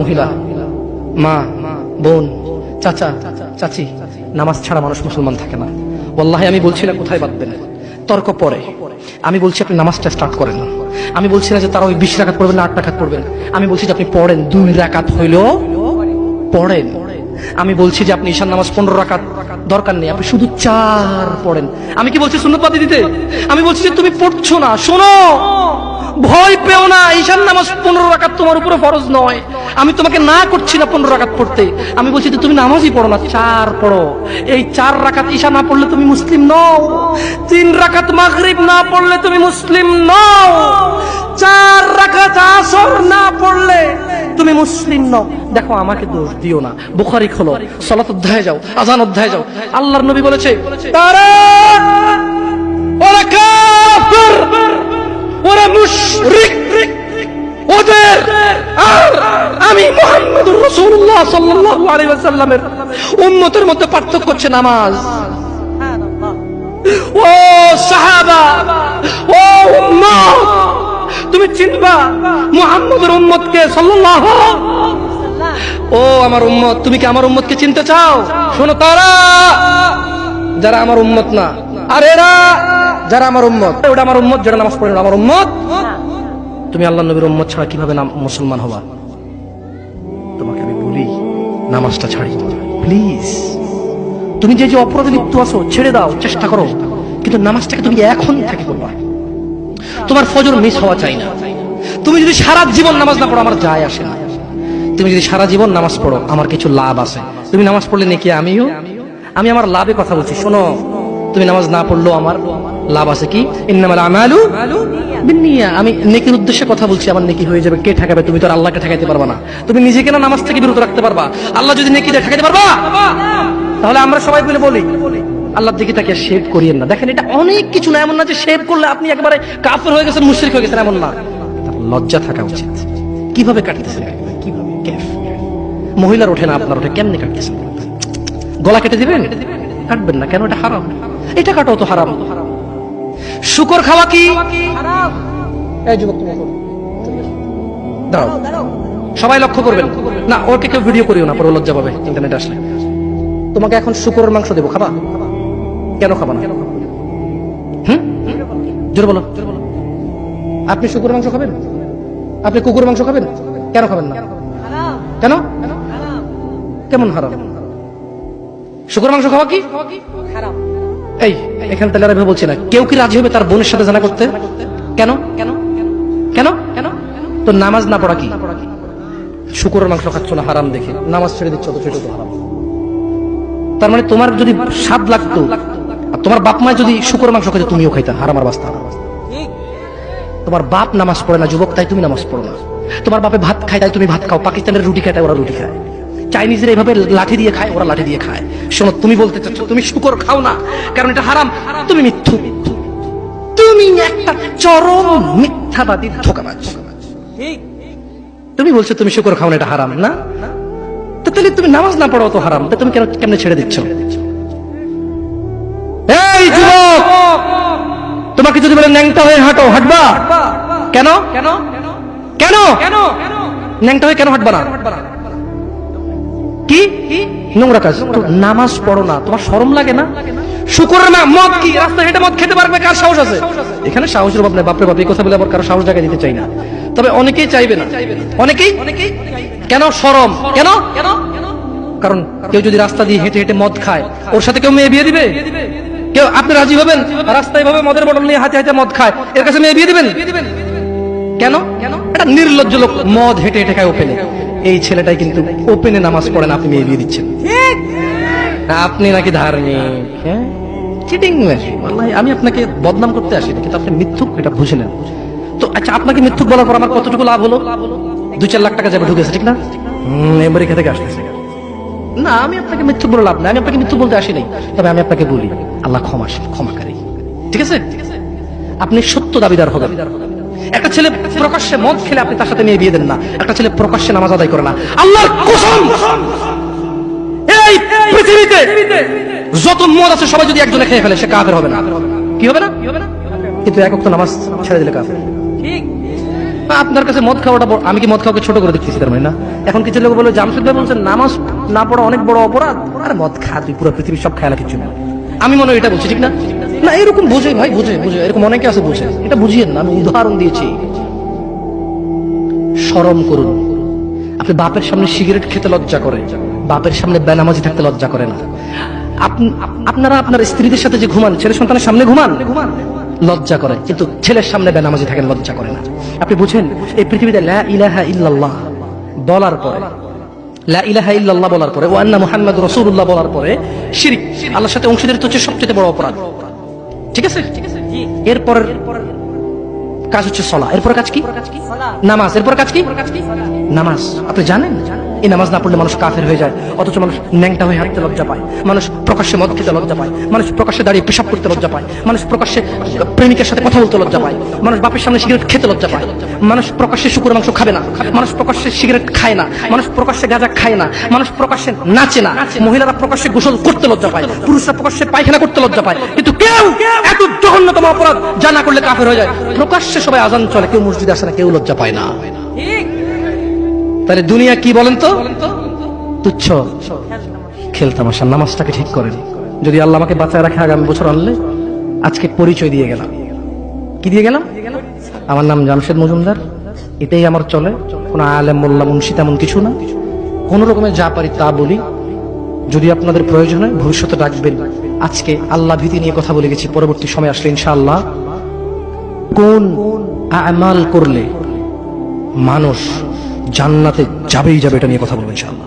মহিলা, মা, বোন, চাচা, চাচি, নামাজ ছাড়া মানুষ মুসলমান থাকে না। ওয়াল্লাহি আমি বলছি না কোথায় বাঁধবেন, তর্ক পরে। আমি বলছি আপনি নামাজটা স্টার্ট করেন। আমি বলছি না যে তারা ওই 20 রাকাত পড়বেন না 8 রাকাত পড়বেন। আমি বলছি যে আপনি পড়েন, 2 রাকাত হইলেও পড়েন। আমি বলছি যে আপনি ঈশার নামাজ 15 রাকাত দরকার নেই, আপনি শুধু 4 পড়েন। আমি কি বলছি সুন্নত বাদ দিতে? আমি বলছি যে তুমি পড়ছো না, শোনো, ভয় পেও না, ঈশার নামাজ 15 রাকাত তোমার উপরে ফরজ নয়। আমি তোমাকে না করছি না 15 রাকাত পড়তে, আমি বলছি যে তুমি নামাজই পড়ো না, 4 পড়ো। এই 4 রাকাত ঈশা না পড়লে তুমি মুসলিম নও, 3 রাকাত মাগরিব না পড়লে তুমি মুসলিম নও, 4 রাকাত আসর না পড়লে তুমি মুসলিম নও। দেখো আমাকে দোষ দিও না, বুখারী খোলো, সালাত অধ্যায়ে যাও, আযান অধ্যায়ে যাও। আল্লাহর নবী বলেছে তারা ওরা কাফির, ওরা মুশরিক, ওদের আর আমি মুহাম্মদুর রাসূলুল্লাহ সাল্লাল্লাহু আলাইহি ওয়াসাল্লামের উম্মতের মধ্যে পার্থক্য হচ্ছে নামাজ। ও সাহাবা, ও উম্মত, তুমি চিনবা মুহাম্মদের উম্মতকে সাল্লাল্লাহু। ও আমার উম্মত, তুমি কি আমার উম্মতকে চিনতে চাও? শোনো, তারা যারা আমার উম্মত না, আর এরা যারা আমার উম্মত। ওটা আমার উম্মত যারা নামাজ পড়ে না, আমার উম্মত। তুমি আল্লাহর নবীর উম্মত ছাড়া কিভাবে মুসলমান হবা? তোমাকে আমি বলি নামাজটা ছাড়ি প্লিজ। তুমি যে যে অপরাধে লিপ্ত আছো ছেড়ে দাও, চেষ্টা করো, কিন্তু নামাজটাকে তুমি এখন থেকে করবা। তোমার ফজর মিস হওয়া চাই না। তুমি যদি সারা জীবন নামাজ না পড়ো আমার যায় আসে না। তুমি যদি সারা জীবন নামাজ পড়ো আমার কিছু লাভ আছে। তুমি নামাজ পড়লে নাকি আমি আমার লাভে কথা বলছি। শোনো, তুমি নামাজ না পড়লেও আমার লাভ আছে। কি? ইন্নামাল আমালু বিন্নিয়াত। আমি নেকির উদ্দেশ্যে কথা বলছি, আমার নেকি হয়ে যাবে। কে ঠেকাবে? তুমি তো আর আল্লাহকে ঠেকাইতে পারবা না। তুমি নিজেকে না নামাজ থেকে বিরত রাখতে পারবা, আল্লাহ যদি নেকি দিয়ে ঠেকাইতে পারবা? তাহলে আমরা সবাই মিলে বলি আল্লাহর দিকে তাকে শেভ করিয়েন না। দেখেন, এটা অনেক কিছু না, এমন না যে শেভ করলে আপনি একেবারে কাফের হয়ে গেছেন, মুশরিক হয়ে গেছেন, এমন না। লজ্জা থাকা উচিত। কিভাবে কাটতেছেন? কিভাবে? মহিলার ওঠে না, আপনার ওঠে, কেমনে কাটতেছেন? গলা কেটে দিবেন? কাটবেন না কেন? এটা হারাম। এটা কাটাও তো হারাম। শুকর খাওয়া কি হারাম? এই যুবক, তুমি দাঁড়াও, সবাই লক্ষ্য করবেন না, ওকে কেউ ভিডিও করিও না, পরে লজ্জা পাবে ইন্টারনেটে আসলে। তোমাকে এখন শুকরের মাংস দেবো, খাবা? কেন খাবা না? জোরে বলো। আপনি শুকরের মাংস খাবেন? আপনি কুকুরের মাংস খাবেন? কেন খাবেন না? কেন? কেমন হারাম? শুকরের মাংস খাওয়া কি হারাম? এই এখানে তাহলে আমি বলছি না, কেউ কি রাজি হবে তার বোনের সাথে জানা করতে? কেন? কেন? কেন? কেন? তো নামাজ না পড়া কি? শুকরের মাংস খাচ্ছ না হারাম দেখে নামাজ ছেড়ে দিচ্ছ, তো সেটা তো হারাম। তার মানে তোমার যদি স্বাদ লাগতো আর তোমার বাপ মা যদি শুকরের মাংস খাইতো, তুমিও খাইতা, হারাম আর বাস্তা। তোমার বাপ নামাজ পড়ে না যুবক, তাই তুমি নামাজ পড়ো না। তোমার বাপে ভাত খায় তাই তুমি ভাত খাও। পাকিস্তানের রুটি খায় তাই ওরা রুটি খায়। চাইনিজরা এইভাবে লাঠি দিয়ে খায়, ওরা লাঠি দিয়ে খায়। শোনো, তুমি বলতে চাচ্ছ তুমি শুকর খাও না কারণ এটা হারাম, তুমি মিথ্যু। তুমি একটা চরম মিথ্যাবাদী, ধোঁকাবাজ। তুমি বলছো তুমি শুকর খাও না, এটা হারাম না? তো তাহলে তুমি নামাজ না পড়ো তো হারাম, তুমি কেমনে ছেড়ে দিচ্ছ? এই যুবক, তোমাকে যদি বলে ন্যাংটা হয়ে হাঁটো, হাঁটবা? কেন? কেন? কেন? ন্যাংটা হয়ে কেন হাঁটবা না? কি নোংরা কাজ? নামাজ পড়ো না, তোমার শরম লাগে না? শুকরের না মদ কি রাস্তা হেঁটে মদ খেতে পারবে? কার সাহস আছে? এখানে সাহসের অভাব নেই, বাপরে বাপ। এই কথা বলে আবার কারো সাহস জায়গায় দিতে চাই না, তবে অনেকেই চাইবে না। অনেকেই কেন? শরম। কেন? কারণ কেউ যদি রাস্তা দিয়ে হেঁটে হেঁটে মদ খায়, ওর সাথে কেউ মেয়ে বিয়ে দিবে? কেউ? আপনি রাজি হবেন রাস্তায় ভাবে মদের বোতল নিয়ে হাতে হাতে মদ খায়, এর কাছে মেয়ে বিয়ে দিবেন? কেন? এটা নির্লজ্জ লোক মদ হেঁটে হেঁটে খায় ওপেনে। এই ছেলেটাই কিন্তু ওপেনে নামাজ পড়ে না, আপনি মেয়ে বিয়ে দিচ্ছেন। আপনি নাকি ধার্মিক? হ্যাঁ, চিটিং। আমি আপনাকে বদনাম করতে আসিনি, কিন্তু আপনি মিথ্যুক, এটা বুঝে নেন তো। আচ্ছা, আপনাকে মিথ্যুক বলার পর আমার কতটুকু লাভ হলো? 2-4 লাখ টাকা যাবে ঢুকেছে, ঠিক না? আমেরিকা থেকে আসতেছে না। আমি আপনাকে মিথ্যুক বলে লাভ না, আমি আপনাকে মিথ্যুক বলতে আসি নাই। তবে আমি আপনাকে বলি আল্লাহ ক্ষমাকারী, ঠিক আছে? আপনি সত্য দাবিদার হবেন। একটা ছেলে প্রকাশ্যে মদ খেলে আপনি তার সাথে মেয়ে বিয়ে দেন না। একটা ছেলে প্রকাশ্যে নামাজ আদায় করে না। আল্লাহর কসম, এই পৃথিবীতে যত মদ আছে সবাই যদি একজনে খেয়ে ফেলে, সে কাফের হবে না। কি হবে না? কিন্তু এক ওয়াক্ত নামাজ ছেড়ে দিলে কাফের। ঠিক? আপনার কাছে মদ খাওয়াটা আমি কি মদ খাওয়াকে ছোট করে দেখতেছি তার মানে না? এখন কিছু লোক বলে জামশেদ ভাই বলছেন নামাজ না পড়া অনেক বড় অপরাধ। আরে মদ খা তুই, পুরো পৃথিবীর সব খেয়ালা কিছু না। আমি মনে হয় এটা বলছি, ঠিক না? না এরকম বোঝে ভাই, বুঝে এরকম অনেকে আছে বোঝে, এটা বুঝিয়েন না। আমি উদাহরণ দিয়েছি। শরম করুন। আপনি বাপের সামনে সিগারেট খেতে লজ্জা করে, বাপের সামনে বেনামাজি থাকতে লজ্জা করে না। আপনারা আপনার স্ত্রীদের সাথে যে ঘুমান, ছেলে সন্তানের সামনে ঘুমান, লজ্জা করে, কিন্তু ছেলের সামনে বেনামাজি থাকেন, লজ্জা করে না। আপনি বুঝেন এই পৃথিবীতে লা ইলাহা ইল্লাল্লাহ বলার পরে, লা ইলাহা ইল্লাল্লাহ বলার পরে, ওয়া আন্না মুহাম্মাদুর রাসূলুল্লাহ বলার পরে শিরক, আল্লাহর সাথে অংশীদারিত্ব হচ্ছে সবচেয়ে বড় অপরাধ। ঠিক আছে? এরপরের কাজ হচ্ছে সালাহ। এরপর কাজ কি? নামাজ। এরপর কাজ কি? নামাজ। আপনি জানেন এই নামাজ না পড়লে মানুষ কাফের হয়ে যায়, অথচ মানুষ ন্যাংটা হয়ে হাঁটতে লজ্জা পায়, মানুষ প্রকাশ্যে মদ খেতে লজ্জা পায়, মানুষ প্রকাশ্যে দাঁড়িয়ে পেশাব করতে লজ্জা পায়, মানুষ প্রকাশ্যে প্রেমিকের সাথে কথা বলতে লজ্জা পায়, মানুষ বাপের সামনে সিগারেট খেতে লজ্জা পায়, মানুষ প্রকাশ্যে শুকর মাংস খাবে না, মানুষ প্রকাশ্যে সিগারেট খায় না, মানুষ প্রকাশ্যে গাঁজা খায় না, মানুষ প্রকাশ্যে নাচে না, মহিলারা প্রকাশ্যে গোসল করতে লজ্জা পায়, পুরুষরা প্রকাশ্যে পায়খানা করতে লজ্জা পায়, কিন্তু কেউ এত জঘন্যতম অপরাধ যা না করলে কাফের হয়ে যায়, প্রকাশ্যে সবাই আজান চলে, কেউ মসজিদে আসে না, কেউ লজ্জা পায় না। তাহলে দুনিয়া কি বলেন তো? তুচ্ছ খেলতামাশা। নামাজটাকে ঠিক করেন। যদি আল্লাহ আমাকে বাঁচায় রাখে আগামী বছর আনলে, আজকে পরিচয় দিয়ে গেলাম। কি দিয়ে গেলাম? আমার নাম জামশেদ মজুমদার, এটাই আমার চলে। কোন আলেম মোল্লা মুন্সি তেমন কিছু না, কোন রকমের যা পারি তা বলি। যদি আপনাদের প্রয়োজন হয় ভবিষ্যতে ডাকবেন। আজকে আল্লাহ ভীতি নিয়ে কথা বলে গেছি, পরবর্তী সময় আসলে ইনশাআল্লাহ কোন আমাল করলে মানুষ জান্নাতে যাবেই যাবে এটা নিয়ে কথা বলবো ইনশাআল্লাহ।